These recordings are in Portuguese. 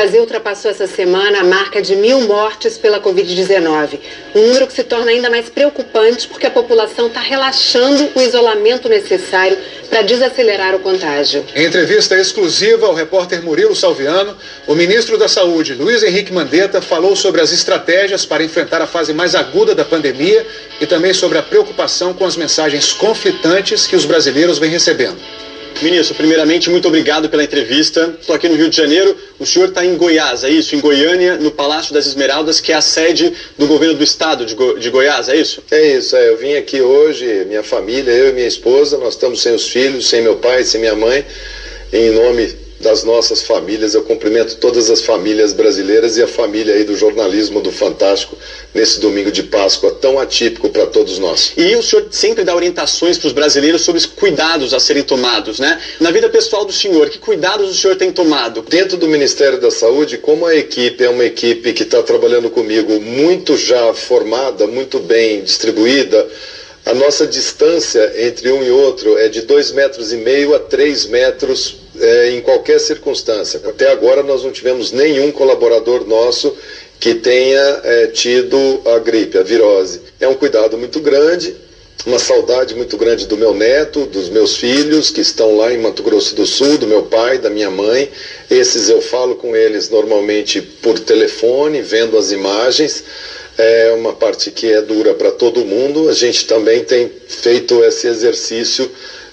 O Brasil ultrapassou essa semana a marca de 1.000 mortes pela Covid-19. Um número que se torna ainda mais preocupante porque a população está relaxando o isolamento necessário para desacelerar o contágio. Em entrevista exclusiva ao repórter Murilo Salviano, o ministro da Saúde, Luiz Henrique Mandetta, falou sobre as estratégias para enfrentar a fase mais aguda da pandemia e também sobre a preocupação com as mensagens conflitantes que os brasileiros vêm recebendo. Ministro, primeiramente, muito obrigado pela entrevista. Estou aqui no Rio de Janeiro. O senhor está em Goiás, é isso? Em Goiânia, no Palácio das Esmeraldas, que é a sede do governo do estado de Goiás, é isso? É isso, eu vim aqui hoje, minha família, eu e minha esposa, nós estamos sem os filhos, sem meu pai, sem minha mãe. Em nome das nossas famílias, eu cumprimento todas as famílias brasileiras e a família aí do jornalismo do Fantástico nesse domingo de Páscoa tão atípico para todos nós. E o senhor sempre dá orientações para os brasileiros sobre os cuidados a serem tomados, né? Na vida pessoal do senhor, que cuidados o senhor tem tomado? Dentro do Ministério da Saúde, como a equipe é uma equipe que está trabalhando comigo muito já formada, muito bem distribuída, a nossa distância entre um e outro é de 2,5 metros a 3 metros em qualquer circunstância. Até agora nós não tivemos nenhum colaborador nosso que tenha tido a gripe, a virose. É um cuidado muito grande, uma saudade muito grande do meu neto, dos meus filhos que estão lá em Mato Grosso do Sul, do meu pai, da minha mãe. Esses eu falo com eles normalmente por telefone, vendo as imagens. É uma parte que é dura para todo mundo. A gente também tem feito esse exercício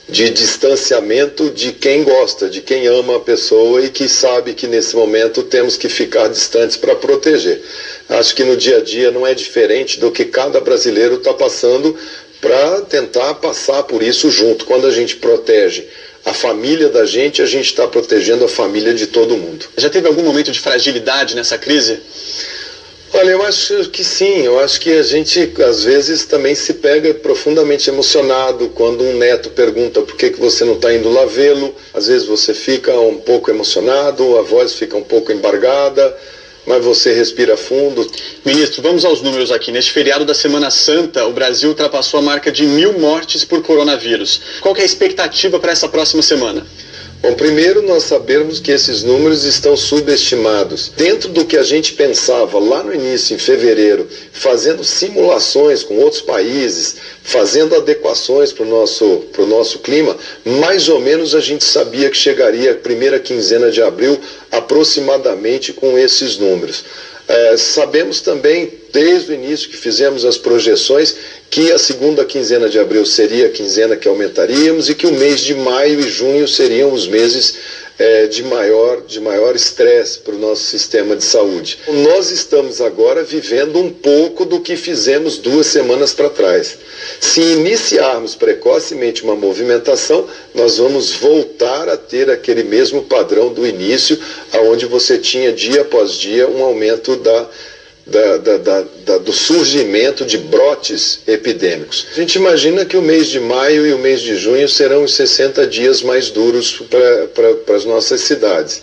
de distanciamento de quem gosta, de quem ama a pessoa e que sabe que nesse momento temos que ficar distantes para proteger. Acho que no dia a dia não é diferente do que cada brasileiro está passando para tentar passar por isso junto. Quando a gente protege a família da gente, a gente está protegendo a família de todo mundo. Já teve algum momento de fragilidade nessa crise? Olha, eu acho que sim, eu acho que a gente às vezes também se pega profundamente emocionado quando um neto pergunta por que você não está indo lá vê-lo, às vezes você fica um pouco emocionado, a voz fica um pouco embargada, mas você respira fundo. Ministro, vamos aos números aqui. Neste feriado da Semana Santa, o Brasil ultrapassou a marca de 1.000 mortes por coronavírus. Qual que é a expectativa para essa próxima semana? Bom, primeiro nós sabemos que esses números estão subestimados. Dentro do que a gente pensava lá no início, em fevereiro, fazendo simulações com outros países, fazendo adequações para o nosso clima, mais ou menos a gente sabia que chegaria a primeira quinzena de abril aproximadamente com esses números. Sabemos também, desde o início que fizemos as projeções, que a segunda quinzena de abril seria a quinzena que aumentaríamos e que o mês de maio e junho seriam os meses de maior estresse para o nosso sistema de saúde. Nós estamos agora vivendo um pouco do que fizemos 2 semanas para trás. Se iniciarmos precocemente uma movimentação, nós vamos voltar a ter aquele mesmo padrão do início, onde você tinha dia após dia um aumento do surgimento de brotes epidêmicos. A gente imagina que o mês de maio e o mês de junho serão os 60 dias mais duros para as nossas cidades.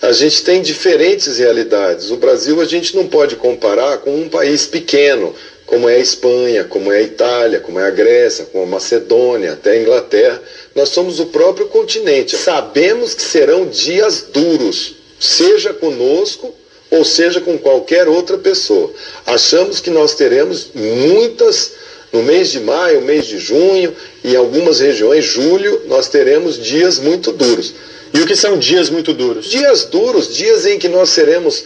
A gente tem diferentes realidades. O Brasil a gente não pode comparar com um país pequeno, como é a Espanha, como é a Itália, como é a Grécia, como a Macedônia, até a Inglaterra. Nós somos o próprio continente. Sabemos que serão dias duros, seja conosco ou seja com qualquer outra pessoa. Achamos que nós teremos muitas, no mês de maio, mês de junho, e em algumas regiões, julho, nós teremos dias muito duros. E o que são dias muito duros? Dias duros, dias em que nós seremos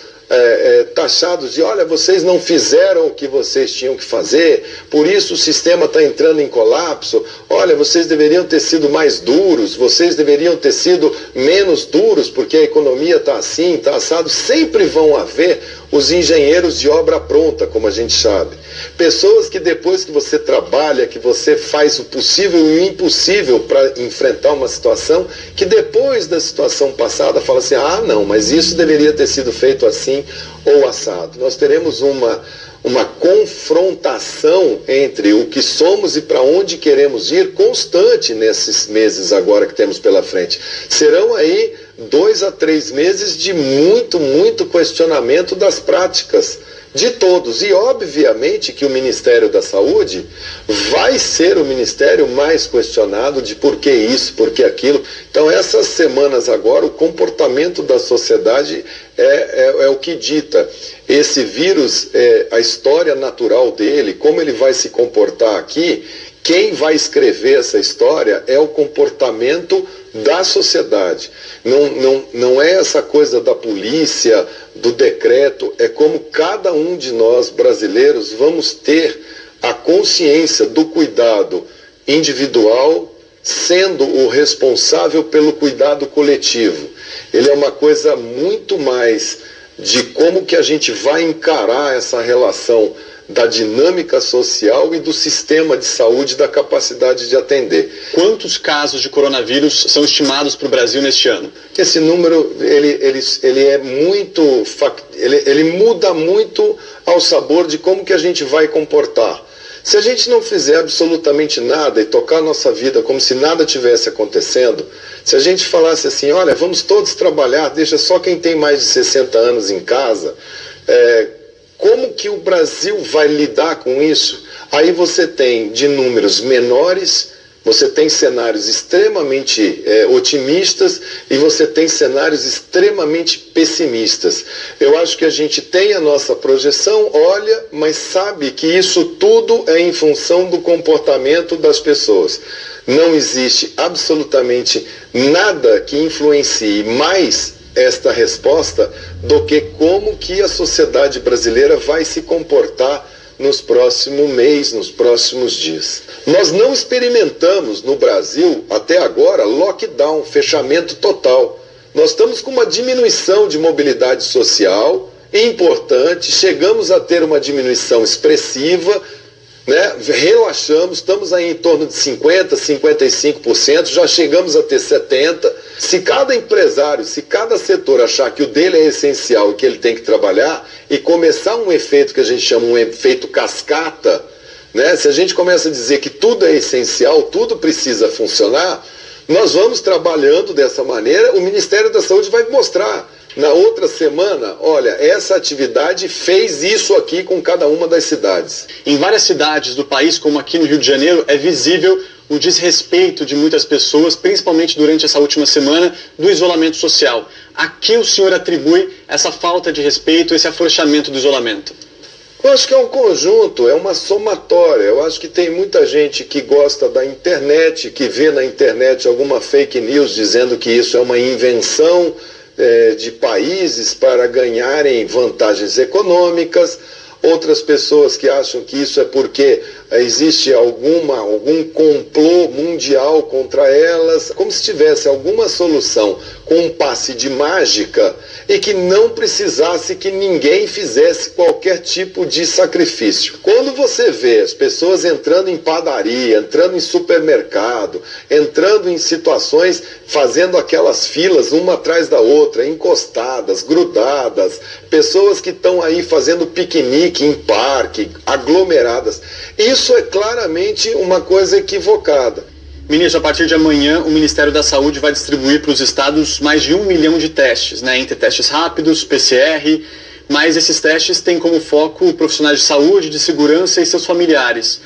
taxados de, olha, vocês não fizeram o que vocês tinham que fazer, por isso o sistema está entrando em colapso, olha, vocês deveriam ter sido mais duros, vocês deveriam ter sido menos duros, porque a economia está assim, está assado. Sempre vão haver os engenheiros de obra pronta, como a gente sabe. Pessoas que depois que você trabalha, que você faz o possível e o impossível para enfrentar uma situação, que depois da situação passada fala assim, ah não, mas isso deveria ter sido feito assim ou assado. Nós teremos uma confrontação entre o que somos e para onde queremos ir constante nesses meses agora que temos pela frente. Serão aí 2 a 3 meses de muito questionamento das práticas de todos. E obviamente que o Ministério da Saúde vai ser o ministério mais questionado de por que isso, por que aquilo. Então essas semanas agora o comportamento da sociedade é o que dita. Esse vírus, a história natural dele, como ele vai se comportar aqui, quem vai escrever essa história é o comportamento da sociedade. Não é essa coisa da polícia, do decreto, é como cada um de nós brasileiros vamos ter a consciência do cuidado individual sendo o responsável pelo cuidado coletivo. Ele é uma coisa muito mais de como que a gente vai encarar essa relação da dinâmica social e do sistema de saúde, da capacidade de atender. Quantos casos de coronavírus são estimados para o Brasil neste ano? Esse número ele é muito, ele muda muito ao sabor de como que a gente vai comportar. Se a gente não fizer absolutamente nada e tocar a nossa vida como se nada tivesse acontecendo, se a gente falasse assim, olha, vamos todos trabalhar, deixa só quem tem mais de 60 anos em casa, como que o Brasil vai lidar com isso? Aí você tem de números menores, você tem cenários extremamente otimistas e você tem cenários extremamente pessimistas. Eu acho que a gente tem a nossa projeção, olha, mas sabe que isso tudo é em função do comportamento das pessoas. Não existe absolutamente nada que influencie mais esta resposta do que como que a sociedade brasileira vai se comportar nos próximos meses, nos próximos dias. Nós não experimentamos no Brasil, até agora, lockdown, fechamento total. Nós estamos com uma diminuição de mobilidade social importante, chegamos a ter uma diminuição expressiva, né? Relaxamos, estamos aí em torno de 50%, 55%, já chegamos a ter 70%. Se cada empresário, se cada setor achar que o dele é essencial e que ele tem que trabalhar e começar um efeito que a gente chama um efeito cascata, né? Se a gente começa a dizer que tudo é essencial, tudo precisa funcionar, nós vamos trabalhando dessa maneira, o Ministério da Saúde vai mostrar. Na outra semana, olha, essa atividade fez isso aqui com cada uma das cidades. Em várias cidades do país, como aqui no Rio de Janeiro, é visível o desrespeito de muitas pessoas, principalmente durante essa última semana, do isolamento social. A que o senhor atribui essa falta de respeito, esse afrouxamento do isolamento? Eu acho que é um conjunto, é uma somatória. Eu acho que tem muita gente que gosta da internet, que vê na internet alguma fake news dizendo que isso é uma invenção de países para ganharem vantagens econômicas, outras pessoas que acham que isso é porque existe algum complô mundial contra elas, como se tivesse alguma solução com um passe de mágica e que não precisasse que ninguém fizesse qualquer tipo de sacrifício. Quando você vê as pessoas entrando em padaria, entrando em supermercado, entrando em situações, fazendo aquelas filas uma atrás da outra, encostadas, grudadas, pessoas que estão aí fazendo piquenique em parque, aglomeradas, isso é claramente uma coisa equivocada. Ministro, a partir de amanhã, o Ministério da Saúde vai distribuir para os estados mais de 1 milhão de testes, né? Entre testes rápidos, PCR, mas esses testes têm como foco profissionais de saúde, de segurança e seus familiares.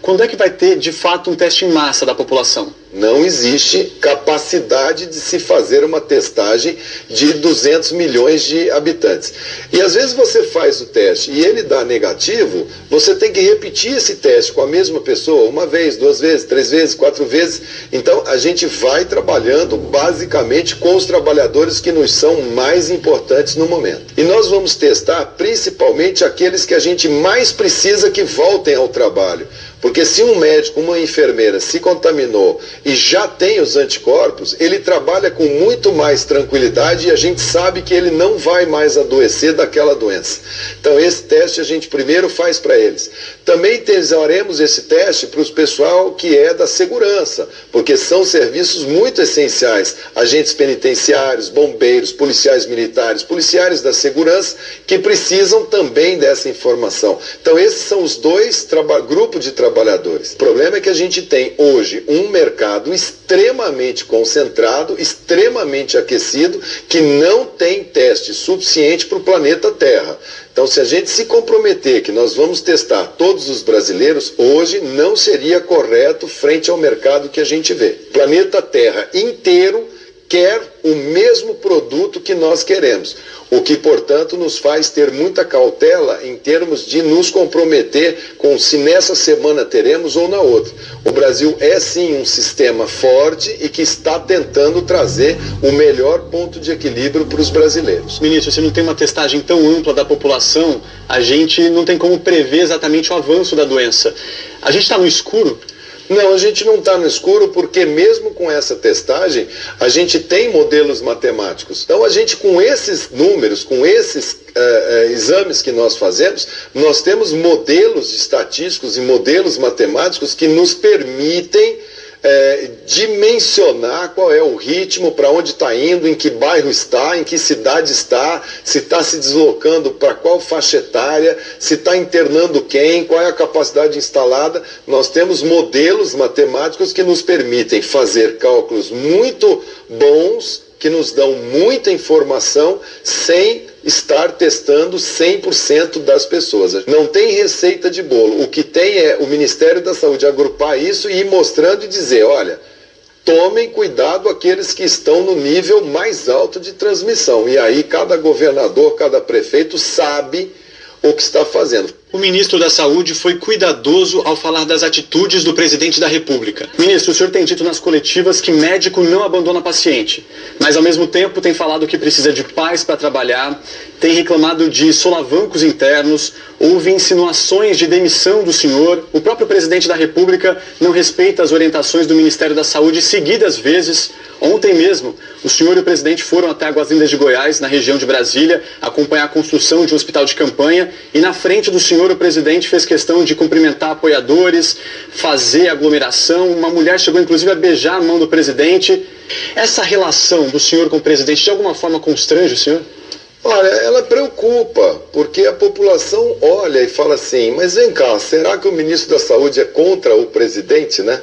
Quando é que vai ter, de fato, um teste em massa da população? Não existe capacidade de se fazer uma testagem de 200 milhões de habitantes. E às vezes você faz o teste e ele dá negativo, você tem que repetir esse teste com a mesma pessoa uma vez, 2 vezes, 3 vezes, 4 vezes. Então a gente vai trabalhando basicamente com os trabalhadores que nos são mais importantes no momento. E nós vamos testar principalmente aqueles que a gente mais precisa que voltem ao trabalho. Porque se um médico, uma enfermeira se contaminou e já tem os anticorpos, ele trabalha com muito mais tranquilidade e a gente sabe que ele não vai mais adoecer daquela doença. Então esse teste a gente primeiro faz para eles. Também faremos esse teste para os pessoal que é da segurança, porque são serviços muito essenciais. Agentes penitenciários, bombeiros, policiais militares, policiais da segurança que precisam também dessa informação. Então esses são os dois grupos de trabalho trabalhadores. O problema é que a gente tem hoje um mercado extremamente concentrado, extremamente aquecido, que não tem teste suficiente para o planeta Terra. Então, se a gente se comprometer que nós vamos testar todos os brasileiros, hoje não seria correto frente ao mercado que a gente vê. O planeta Terra inteiro quer o mesmo produto que nós queremos, o que, portanto, nos faz ter muita cautela em termos de nos comprometer com se nessa semana teremos ou na outra. O Brasil é sim um sistema forte e que está tentando trazer o melhor ponto de equilíbrio para os brasileiros. Ministro, se não tem uma testagem tão ampla da população, a gente não tem como prever exatamente o avanço da doença. A gente está no escuro? Não, a gente não está no escuro porque mesmo com essa testagem, a gente tem modelos matemáticos. Então a gente com esses números, com esses exames que nós fazemos, nós temos modelos estatísticos e modelos matemáticos que nos permitem dimensionar qual é o ritmo, para onde está indo, em que bairro está, em que cidade está, se está se deslocando para qual faixa etária, se está internando quem, qual é a capacidade instalada. Nós temos modelos matemáticos que nos permitem fazer cálculos muito bons, que nos dão muita informação sem estar testando 100% das pessoas. Não tem receita de bolo. O que tem é o Ministério da Saúde agrupar isso e ir mostrando e dizer, olha, tomem cuidado aqueles que estão no nível mais alto de transmissão. E aí cada governador, cada prefeito sabe o que está fazendo. O ministro da Saúde foi cuidadoso ao falar das atitudes do presidente da República. Ministro, o senhor tem dito nas coletivas que médico não abandona paciente, mas ao mesmo tempo tem falado que precisa de paz para trabalhar, tem reclamado de solavancos internos, houve insinuações de demissão do senhor, o próprio presidente da República não respeita as orientações do Ministério da Saúde seguidas vezes. Ontem mesmo, o senhor e o presidente foram até Águas Lindas de Goiás, na região de Brasília, acompanhar a construção de um hospital de campanha, e na frente do senhor, o presidente fez questão de cumprimentar apoiadores, fazer aglomeração. Uma mulher chegou inclusive a beijar a mão do presidente. Essa relação do senhor com o presidente de alguma forma constrange o senhor? Olha, ela preocupa, porque a população olha e fala assim, mas vem cá, será que o ministro da Saúde é contra o presidente, né?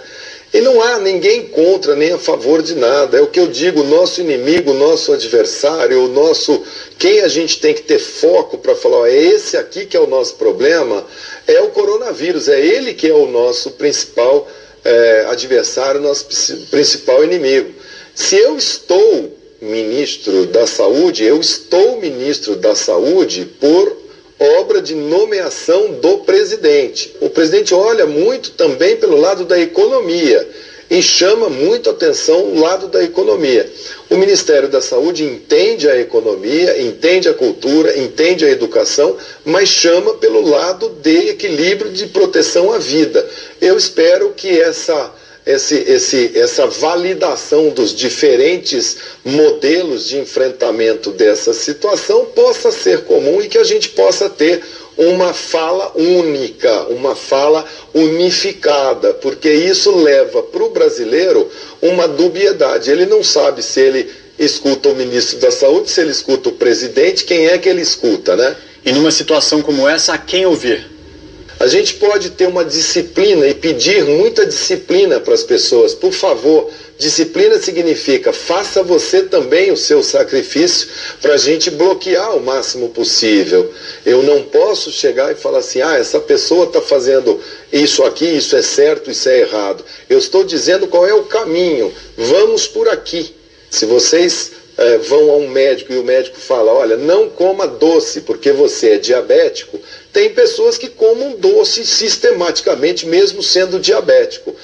E não há ninguém contra nem a favor de nada. É o que eu digo, o nosso inimigo, o nosso adversário, quem a gente tem que ter foco para falar, ó, é esse aqui que é o nosso problema, é o coronavírus, é ele que é o nosso principal adversário, nosso principal inimigo. Se eu estou ministro da Saúde, eu estou ministro da Saúde por obra de nomeação do presidente. O presidente olha muito também pelo lado da economia e chama muito atenção o lado da economia. O Ministério da Saúde entende a economia, entende a cultura, entende a educação, mas chama pelo lado de equilíbrio, de proteção à vida. Eu espero que essa validação dos diferentes modelos de enfrentamento dessa situação possa ser comum e que a gente possa ter uma fala única, uma fala unificada, porque isso leva para o brasileiro uma dubiedade. Ele não sabe se ele escuta o ministro da Saúde, se ele escuta o presidente, quem é que ele escuta, né? E numa situação como essa, a quem ouvir? A gente pode ter uma disciplina e pedir muita disciplina para as pessoas. Por favor, disciplina significa faça você também o seu sacrifício para a gente bloquear o máximo possível. Eu não posso chegar e falar assim, essa pessoa está fazendo isso aqui, isso é certo, isso é errado. Eu estou dizendo qual é o caminho, vamos por aqui. Se vocês vão a um médico e o médico fala, olha, não coma doce porque você é diabético, tem pessoas que comam doce sistematicamente, mesmo sendo diabético.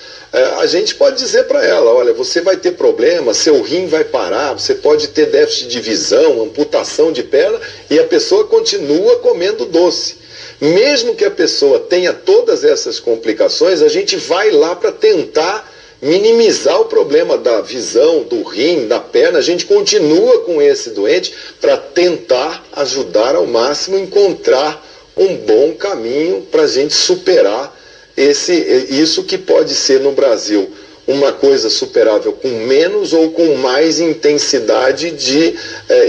A gente pode dizer para ela, olha, você vai ter problema, seu rim vai parar, você pode ter déficit de visão, amputação de perna, e a pessoa continua comendo doce. Mesmo que a pessoa tenha todas essas complicações, a gente vai lá para tentar minimizar o problema da visão, do rim, da perna. A gente continua com esse doente para tentar ajudar ao máximo, encontrar um bom caminho para a gente superar isso que pode ser no Brasil uma coisa superável com menos ou com mais intensidade de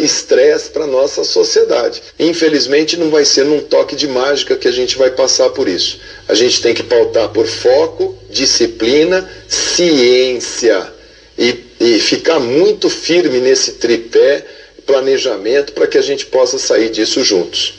estresse para a nossa sociedade. Infelizmente não vai ser num toque de mágica que a gente vai passar por isso. A gente tem que pautar por foco, disciplina, ciência e ficar muito firme nesse tripé, planejamento, para que a gente possa sair disso juntos.